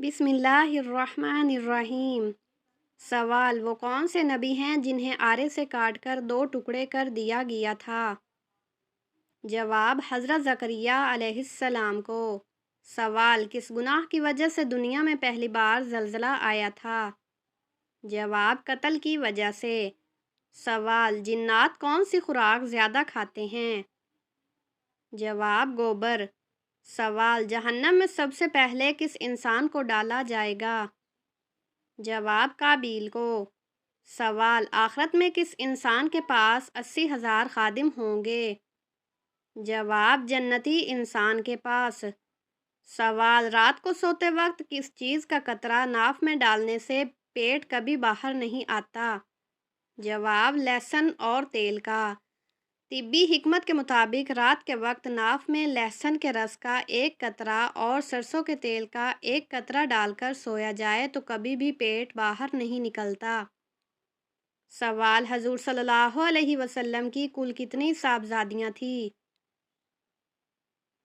بسم اللہ الرحمن الرحیم۔ سوال: وہ کون سے نبی ہیں جنہیں آرے سے کاٹ کر دو ٹکڑے کر دیا گیا تھا؟ جواب: حضرت زکریا علیہ السلام کو۔ سوال: کس گناہ کی وجہ سے دنیا میں پہلی بار زلزلہ آیا تھا؟ جواب: قتل کی وجہ سے۔ سوال: جنات کون سی خوراک زیادہ کھاتے ہیں؟ جواب: گوبر۔ سوال: جہنم میں سب سے پہلے کس انسان کو ڈالا جائے گا؟ جواب: قابیل کو۔ سوال: آخرت میں کس انسان کے پاس 80,000 خادم ہوں گے؟ جواب: جنتی انسان کے پاس۔ سوال: رات کو سوتے وقت کس چیز کا قطرہ ناف میں ڈالنے سے پیٹ کبھی باہر نہیں آتا؟ جواب: لہسن اور تیل کا۔ طبی حکمت کے مطابق رات کے وقت ناف میں لہسن کے رس کا ایک قطرہ اور سرسوں کے تیل کا ایک قطرہ ڈال کر سویا جائے تو کبھی بھی پیٹ باہر نہیں نکلتا۔ سوال: حضور صلی اللہ علیہ وسلم کی کل کتنی صاحبزادیاں تھیں؟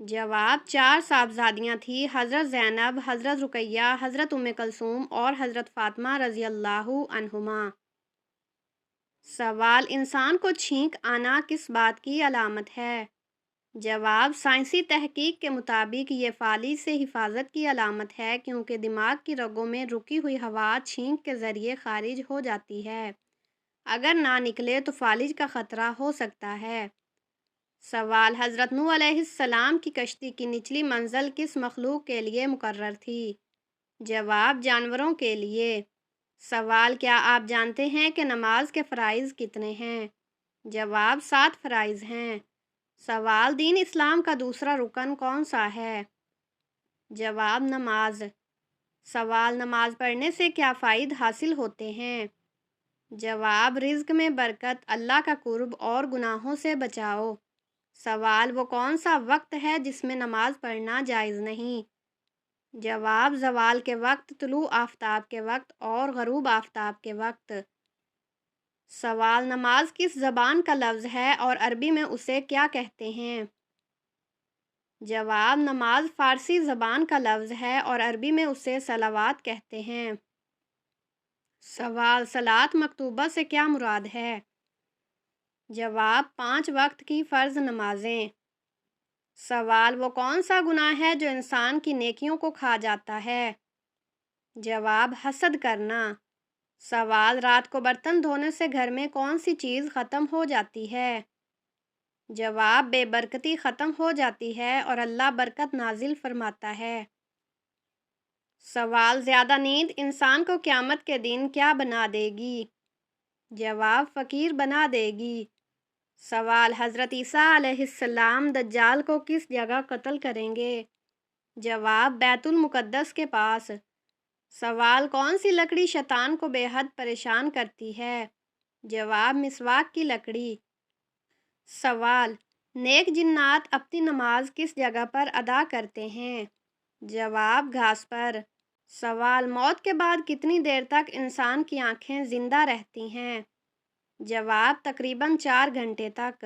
جواب: 4 صاحبزادیاں تھیں، حضرت زینب، حضرت رقیہ، حضرت ام کلثوم اور حضرت فاطمہ رضی اللہ عنہما۔ سوال: انسان کو چھینک آنا کس بات کی علامت ہے؟ جواب: سائنسی تحقیق کے مطابق یہ فالج سے حفاظت کی علامت ہے، کیونکہ دماغ کی رگوں میں رکی ہوئی ہوا چھینک کے ذریعے خارج ہو جاتی ہے۔ اگر نہ نکلے تو فالج کا خطرہ ہو سکتا ہے۔ سوال: حضرت نوح علیہ السلام کی کشتی کی نچلی منزل کس مخلوق کے لیے مقرر تھی؟ جواب: جانوروں کے لیے۔ سوال: کیا آپ جانتے ہیں کہ نماز کے فرائض کتنے ہیں؟ جواب: 7 فرائض ہیں۔ سوال: دین اسلام کا دوسرا رکن کون سا ہے؟ جواب: نماز۔ سوال: نماز پڑھنے سے کیا فوائد حاصل ہوتے ہیں؟ جواب: رزق میں برکت، اللہ کا قرب اور گناہوں سے بچاؤ۔ سوال: وہ کون سا وقت ہے جس میں نماز پڑھنا جائز نہیں؟ جواب: زوال کے وقت، طلوع آفتاب کے وقت اور غروب آفتاب کے وقت۔ سوال: نماز کس زبان کا لفظ ہے اور عربی میں اسے کیا کہتے ہیں؟ جواب: نماز فارسی زبان کا لفظ ہے اور عربی میں اسے صلوات کہتے ہیں۔ سوال: صلاۃ مکتوبہ سے کیا مراد ہے؟ جواب: 5 وقت کی فرض نمازیں۔ سوال: وہ کون سا گناہ ہے جو انسان کی نیکیوں کو کھا جاتا ہے؟ جواب: حسد کرنا۔ سوال: رات کو برتن دھونے سے گھر میں کون سی چیز ختم ہو جاتی ہے؟ جواب: بے برکتی ختم ہو جاتی ہے اور اللہ برکت نازل فرماتا ہے۔ سوال: زیادہ نیند انسان کو قیامت کے دن کیا بنا دے گی؟ جواب: فقیر بنا دے گی۔ سوال: حضرت عیسیٰ علیہ السلام دجال کو کس جگہ قتل کریں گے؟ جواب: بیت المقدس کے پاس۔ سوال: کون سی لکڑی شیطان کو بے حد پریشان کرتی ہے؟ جواب: مسواک کی لکڑی۔ سوال: نیک جنات اپنی نماز کس جگہ پر ادا کرتے ہیں؟ جواب: گھاس پر۔ سوال: موت کے بعد کتنی دیر تک انسان کی آنکھیں زندہ رہتی ہیں؟ جواب: تقریباً 4 گھنٹے تک۔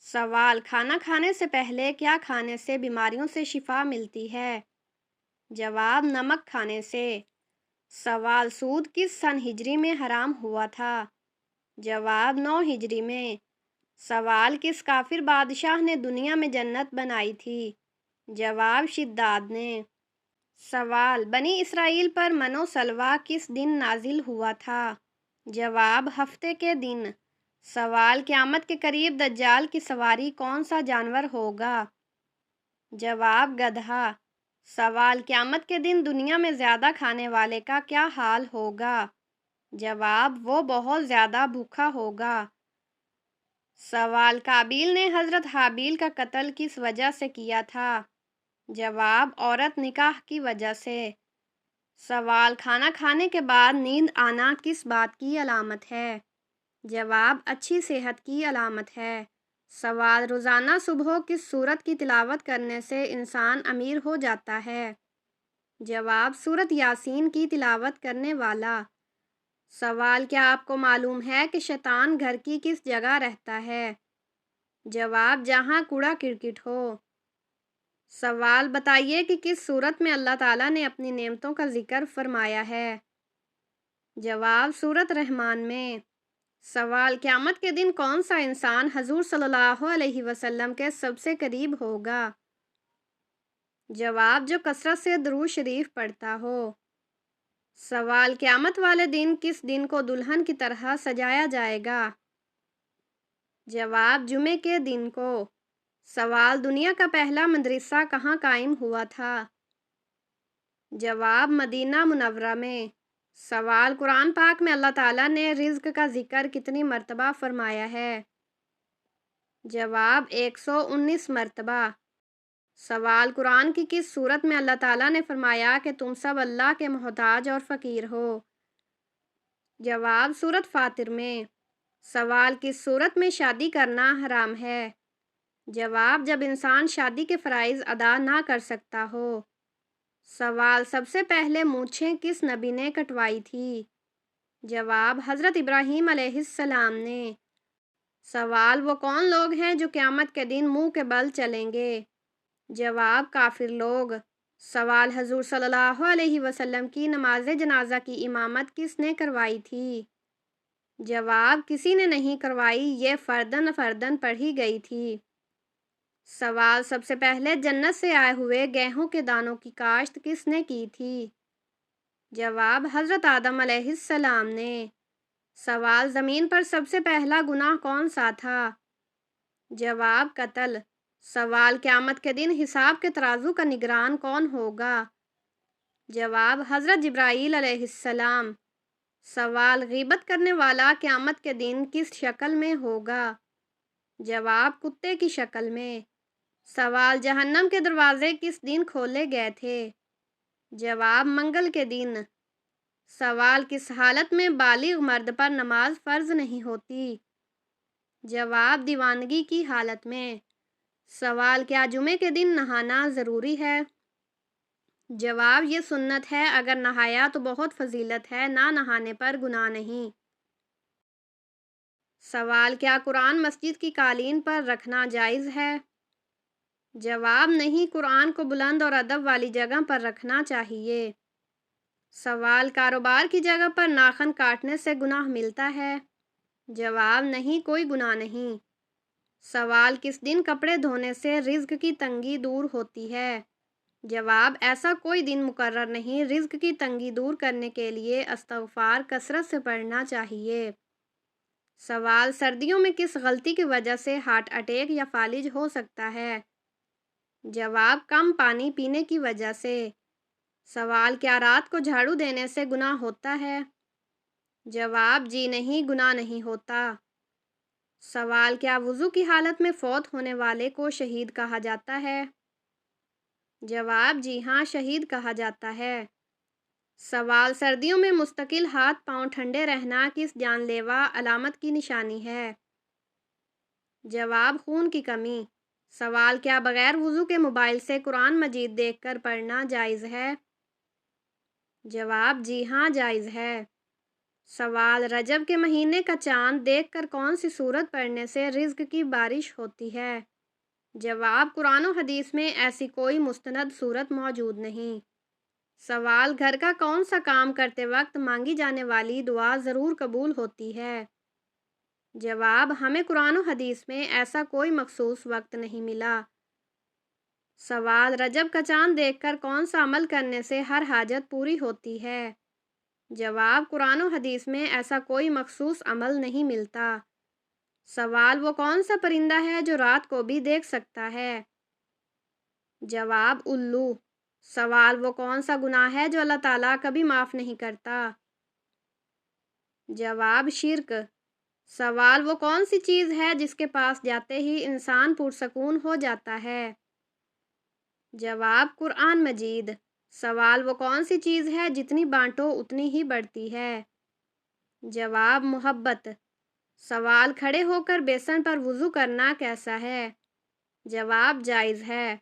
سوال: کھانا کھانے سے پہلے کیا کھانے سے بیماریوں سے شفا ملتی ہے؟ جواب: نمک کھانے سے۔ سوال: سود کس سن ہجری میں حرام ہوا تھا؟ جواب: 9 ہجری میں۔ سوال: کس کافر بادشاہ نے دنیا میں جنت بنائی تھی؟ جواب: شداد نے۔ سوال: بنی اسرائیل پر من و سلویٰ کس دن نازل ہوا تھا؟ جواب: ہفتے کے دن۔ سوال: قیامت کے قریب دجال کی سواری کون سا جانور ہوگا؟ جواب: گدھا۔ سوال: قیامت کے دن دنیا میں زیادہ کھانے والے کا کیا حال ہوگا؟ جواب: وہ بہت زیادہ بھوکا ہوگا۔ سوال: قابیل نے حضرت حابیل کا قتل کس وجہ سے کیا تھا؟ جواب: عورت نکاح کی وجہ سے۔ سوال: کھانا کھانے کے بعد نیند آنا کس بات کی علامت ہے؟ جواب: اچھی صحت کی علامت ہے۔ سوال: روزانہ صبح کس سورت کی تلاوت کرنے سے انسان امیر ہو جاتا ہے؟ جواب: سورت یاسین کی تلاوت کرنے والا۔ سوال: کیا آپ کو معلوم ہے کہ شیطان گھر کی کس جگہ رہتا ہے؟ جواب: جہاں کوڑا کرکٹ ہو۔ سوال بتائیے کہ کس صورت میں اللہ تعالیٰ نے اپنی نعمتوں کا ذکر فرمایا ہے؟ جواب سورۃ رحمان میں۔ سوال قیامت کے دن کون سا انسان حضور صلی اللہ علیہ وسلم کے سب سے قریب ہوگا؟ جواب جو کثرت سے درود شریف پڑھتا ہو۔ سوال قیامت والے دن کس دن کو دلہن کی طرح سجایا جائے گا؟ جواب جمعے کے دن کو۔ سوال دنیا کا پہلا مدرسہ کہاں قائم ہوا تھا؟ جواب مدینہ منورہ میں۔ سوال قرآن پاک میں اللہ تعالیٰ نے رزق کا ذکر کتنی مرتبہ فرمایا ہے؟ جواب 119 مرتبہ۔ سوال قرآن کی کس صورت میں اللہ تعالیٰ نے فرمایا کہ تم سب اللہ کے محتاج اور فقیر ہو؟ جواب سورۃ فاطر میں۔ سوال کس صورت میں شادی کرنا حرام ہے؟ جواب جب انسان شادی کے فرائض ادا نہ کر سکتا ہو۔ سوال سب سے پہلے مونچھیں کس نبی نے کٹوائی تھی؟ جواب حضرت ابراہیم علیہ السلام نے۔ سوال وہ کون لوگ ہیں جو قیامت کے دن منہ کے بل چلیں گے؟ جواب کافر لوگ۔ سوال حضور صلی اللہ علیہ وسلم کی نماز جنازہ کی امامت کس نے کروائی تھی؟ جواب کسی نے نہیں کروائی، یہ فرداً فرداً پڑھی گئی تھی۔ سوال سب سے پہلے جنت سے آئے ہوئے گیہوں کے دانوں کی کاشت کس نے کی تھی؟ جواب حضرت آدم علیہ السلام نے۔ سوال زمین پر سب سے پہلا گناہ کون سا تھا؟ جواب قتل۔ سوال قیامت کے دن حساب کے ترازو کا نگران کون ہوگا؟ جواب حضرت جبرائیل علیہ السلام۔ سوال غیبت کرنے والا قیامت کے دن کس شکل میں ہوگا؟ جواب کتے کی شکل میں۔ سوال جہنم کے دروازے کس دن کھولے گئے تھے؟ جواب منگل کے دن۔ سوال کس حالت میں بالغ مرد پر نماز فرض نہیں ہوتی؟ جواب دیوانگی کی حالت میں۔ سوال کیا جمعے کے دن نہانا ضروری ہے؟ جواب یہ سنت ہے، اگر نہایا تو بہت فضیلت ہے، نہ نہانے پر گناہ نہیں۔ سوال کیا قرآن مسجد کی قالین پر رکھنا جائز ہے؟ جواب نہیں، قرآن کو بلند اور ادب والی جگہ پر رکھنا چاہیے۔ سوال کاروبار کی جگہ پر ناخن کاٹنے سے گناہ ملتا ہے؟ جواب نہیں، کوئی گناہ نہیں۔ سوال کس دن کپڑے دھونے سے رزق کی تنگی دور ہوتی ہے؟ جواب ایسا کوئی دن مقرر نہیں، رزق کی تنگی دور کرنے کے لیے استغفار کثرت سے پڑھنا چاہیے۔ سوال سردیوں میں کس غلطی کی وجہ سے ہارٹ اٹیک یا فالج ہو سکتا ہے؟ جواب کم پانی پینے کی وجہ سے۔ سوال کیا رات کو جھاڑو دینے سے گناہ ہوتا ہے؟ جواب جی نہیں، گناہ نہیں ہوتا۔ سوال کیا وضو کی حالت میں فوت ہونے والے کو شہید کہا جاتا ہے؟ جواب جی ہاں، شہید کہا جاتا ہے۔ سوال سردیوں میں مستقل ہاتھ پاؤں ٹھنڈے رہنا کس جان لیوا علامت کی نشانی ہے؟ جواب خون کی کمی۔ سوال کیا بغیر وضو کے موبائل سے قرآن مجید دیکھ کر پڑھنا جائز ہے؟ جواب جی ہاں، جائز ہے۔ سوال رجب کے مہینے کا چاند دیکھ کر کون سی سورت پڑھنے سے رزق کی بارش ہوتی ہے؟ جواب قرآن و حدیث میں ایسی کوئی مستند سورت موجود نہیں۔ سوال گھر کا کون سا کام کرتے وقت مانگی جانے والی دعا ضرور قبول ہوتی ہے؟ جواب ہمیں قرآن و حدیث میں ایسا کوئی مخصوص وقت نہیں ملا۔ سوال رجب کا چاند دیکھ کر کون سا عمل کرنے سے ہر حاجت پوری ہوتی ہے؟ جواب قرآن و حدیث میں ایسا کوئی مخصوص عمل نہیں ملتا۔ سوال وہ کون سا پرندہ ہے جو رات کو بھی دیکھ سکتا ہے؟ جواب الو۔ سوال وہ کون سا گناہ ہے جو اللہ تعالیٰ کبھی معاف نہیں کرتا؟ جواب شرک۔ سوال وہ کون سی چیز ہے جس کے پاس جاتے ہی انسان پرسکون ہو جاتا ہے؟ جواب قرآن مجید۔ سوال وہ کون سی چیز ہے جتنی بانٹو اتنی ہی بڑھتی ہے؟ جواب محبت۔ سوال کھڑے ہو کر بیسن پر وضو کرنا کیسا ہے؟ جواب جائز ہے۔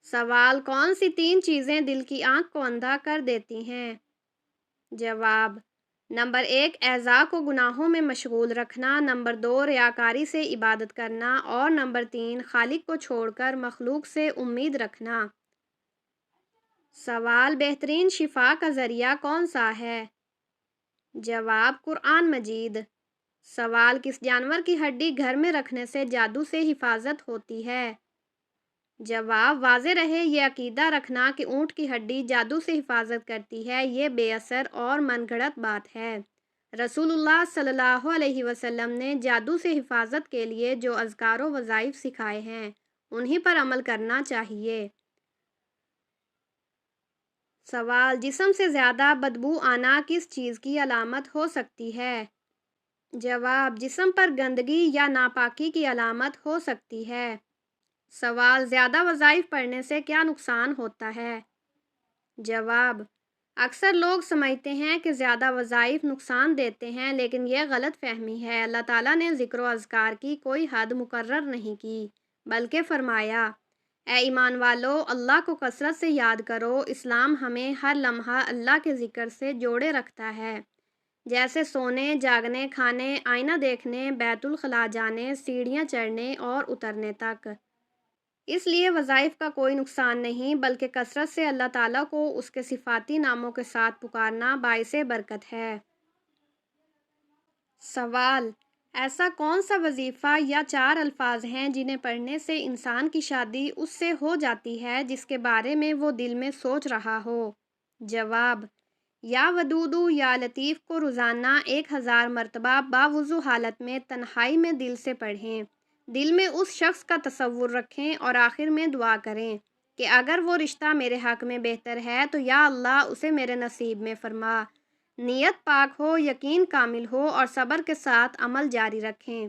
سوال کون سی تین چیزیں دل کی آنکھ کو اندھا کر دیتی ہیں؟ جواب نمبر 1 اعضاء کو گناہوں میں مشغول رکھنا، نمبر 2 ریاکاری سے عبادت کرنا، اور نمبر 3 خالق کو چھوڑ کر مخلوق سے امید رکھنا۔ سوال بہترین شفا کا ذریعہ کون سا ہے؟ جواب قرآن مجید۔ سوال کس جانور کی ہڈی گھر میں رکھنے سے جادو سے حفاظت ہوتی ہے؟ جواب واضح رہے یہ عقیدہ رکھنا کہ اونٹ کی ہڈی جادو سے حفاظت کرتی ہے یہ بے اثر اور من گھڑت بات ہے۔ رسول اللہ صلی اللہ علیہ وسلم نے جادو سے حفاظت کے لیے جو اذکار و وظائف سکھائے ہیں انہی پر عمل کرنا چاہیے۔ سوال جسم سے زیادہ بدبو آنا کس چیز کی علامت ہو سکتی ہے؟ جواب جسم پر گندگی یا ناپاکی کی علامت ہو سکتی ہے۔ سوال زیادہ وظائف پڑھنے سے کیا نقصان ہوتا ہے؟ جواب اکثر لوگ سمجھتے ہیں کہ زیادہ وظائف نقصان دیتے ہیں لیکن یہ غلط فہمی ہے۔ اللہ تعالیٰ نے ذکر و اذکار کی کوئی حد مقرر نہیں کی بلکہ فرمایا اے ایمان والو اللہ کو کثرت سے یاد کرو۔ اسلام ہمیں ہر لمحہ اللہ کے ذکر سے جوڑے رکھتا ہے، جیسے سونے، جاگنے، کھانے، آئینہ دیکھنے، بیت الخلاء جانے، سیڑھیاں چڑھنے اور اترنے تک۔ اس لیے وظائف کا کوئی نقصان نہیں بلکہ کثرت سے اللہ تعالیٰ کو اس کے صفاتی ناموں کے ساتھ پکارنا باعث برکت ہے۔ سوال ایسا کون سا وظیفہ یا 4 الفاظ ہیں جنہیں پڑھنے سے انسان کی شادی اس سے ہو جاتی ہے جس کے بارے میں وہ دل میں سوچ رہا ہو؟ جواب یا ودودو یا لطیف کو روزانہ 1000 مرتبہ باوضو حالت میں تنہائی میں دل سے پڑھیں، دل میں اس شخص کا تصور رکھیں اور آخر میں دعا کریں کہ اگر وہ رشتہ میرے حق میں بہتر ہے تو یا اللہ اسے میرے نصیب میں فرما۔ نیت پاک ہو، یقین کامل ہو اور صبر کے ساتھ عمل جاری رکھیں۔